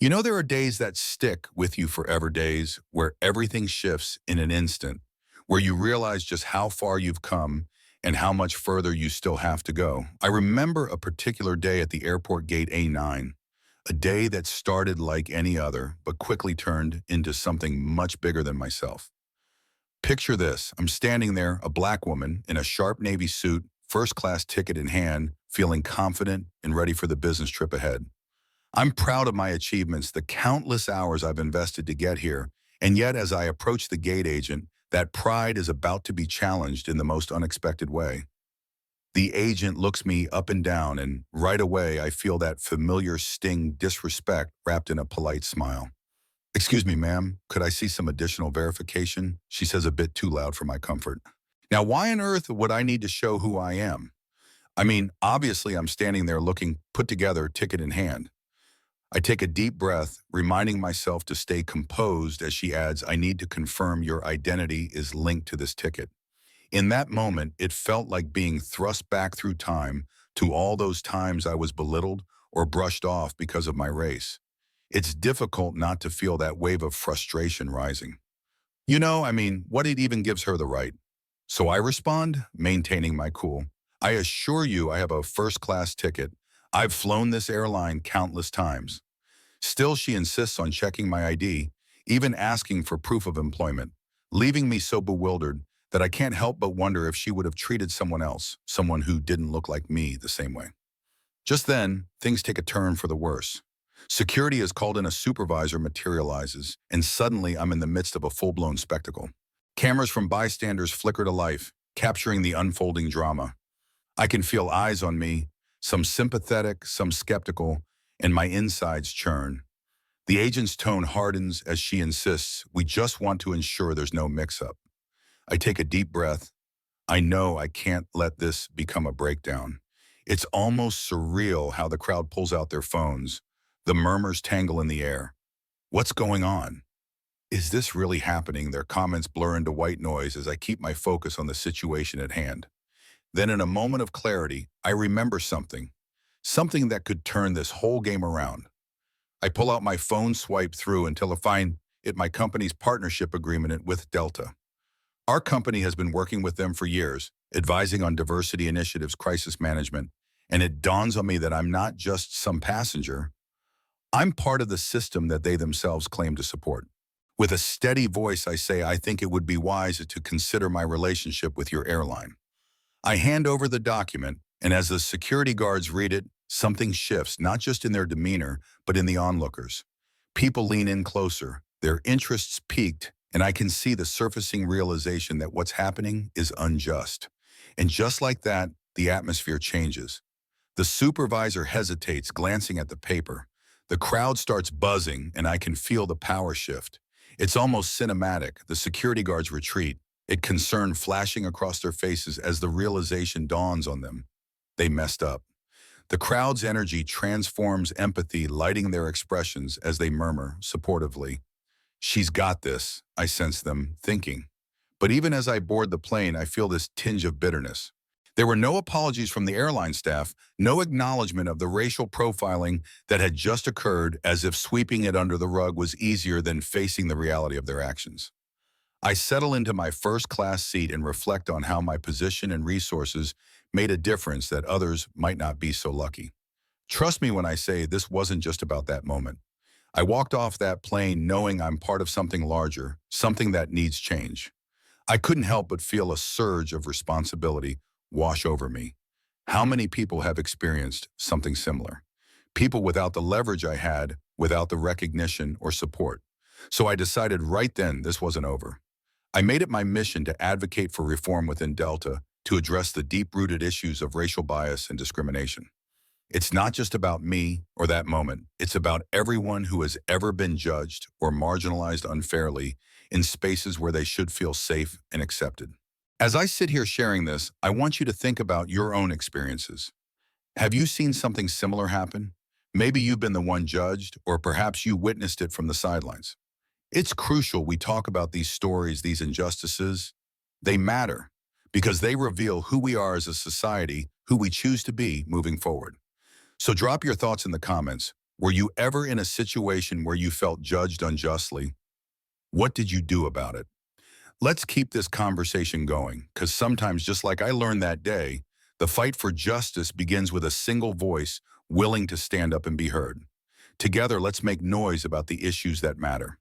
You know, there are days that stick with you forever, days where everything shifts in an instant, where you realize just how far you've come and how much further you still have to go. I remember a particular day at the airport gate A9, a day that started like any other, but quickly turned into something much bigger than myself. Picture this. I'm standing there, a black woman in a sharp navy suit, first class ticket in hand, feeling confident and ready for the business trip ahead. I'm proud of my achievements, the countless hours I've invested to get here, and yet as I approach the gate agent, that pride is about to be challenged in the most unexpected way. The agent looks me up and down, and right away I feel that familiar sting disrespect wrapped in a polite smile. "Excuse me, ma'am, could I see some additional verification?" she says a bit too loud for my comfort. Now, why on earth would I need to show who I am? I mean, obviously I'm standing there looking put together, ticket in hand. I take a deep breath, reminding myself to stay composed as she adds, "I need to confirm your identity is linked to this ticket." In that moment, it felt like being thrust back through time to all those times I was belittled or brushed off because of my race. It's difficult not to feel that wave of frustration rising. What it even gives her the right? So I respond, maintaining my cool. "I assure you I have a first-class ticket. I've flown this airline countless times." Still, she insists on checking my ID, even asking for proof of employment, leaving me so bewildered that I can't help but wonder if she would have treated someone else, someone who didn't look like me, the same way. Just then, things take a turn for the worse. Security is called in, a supervisor materializes, and suddenly I'm in the midst of a full-blown spectacle. Cameras from bystanders flicker to life, capturing the unfolding drama. I can feel eyes on me, some sympathetic, some skeptical, and my insides churn. The agent's tone hardens as she insists, "We just want to ensure there's no mix-up." I take a deep breath. I know I can't let this become a breakdown. It's almost surreal how the crowd pulls out their phones. The murmurs tangle in the air. What's going on? Is this really happening? Their comments blur into white noise as I keep my focus on the situation at hand. Then in a moment of clarity, I remember something that could turn this whole game around. I pull out my phone, swipe through until I find it my company's partnership agreement with Delta. Our company has been working with them for years, advising on diversity initiatives, crisis management, and it dawns on me that I'm not just some passenger. I'm part of the system that they themselves claim to support. With a steady voice, I say, "I think it would be wise to consider my relationship with your airline." I hand over the document, and as the security guards read it, something shifts, not just in their demeanor, but in the onlookers. People lean in closer, their interests piqued, and I can see the surfacing realization that what's happening is unjust. And just like that, the atmosphere changes. The supervisor hesitates, glancing at the paper. The crowd starts buzzing, and I can feel the power shift. It's almost cinematic. The security guards retreat, it concern flashing across their faces as the realization dawns on them. They messed up. The crowd's energy transforms empathy, lighting their expressions as they murmur supportively. "She's got this," I sense them thinking. But even as I board the plane, I feel this tinge of bitterness. There were no apologies from the airline staff, no acknowledgement of the racial profiling that had just occurred, as if sweeping it under the rug was easier than facing the reality of their actions. I settle into my first-class seat and reflect on how my position and resources made a difference that others might not be so lucky. Trust me when I say this wasn't just about that moment. I walked off that plane knowing I'm part of something larger, something that needs change. I couldn't help but feel a surge of responsibility wash over me. How many people have experienced something similar? People without the leverage I had, without the recognition or support. So I decided right then this wasn't over. I made it my mission to advocate for reform within Delta to address the deep-rooted issues of racial bias and discrimination. It's not just about me or that moment. It's about everyone who has ever been judged or marginalized unfairly in spaces where they should feel safe and accepted. As I sit here sharing this, I want you to think about your own experiences. Have you seen something similar happen? Maybe you've been the one judged, or perhaps you witnessed it from the sidelines. It's crucial we talk about these stories, these injustices. They matter because they reveal who we are as a society, who we choose to be moving forward. So drop your thoughts in the comments. Were you ever in a situation where you felt judged unjustly? What did you do about it? Let's keep this conversation going, because sometimes, just like I learned that day, the fight for justice begins with a single voice willing to stand up and be heard. Together, let's make noise about the issues that matter.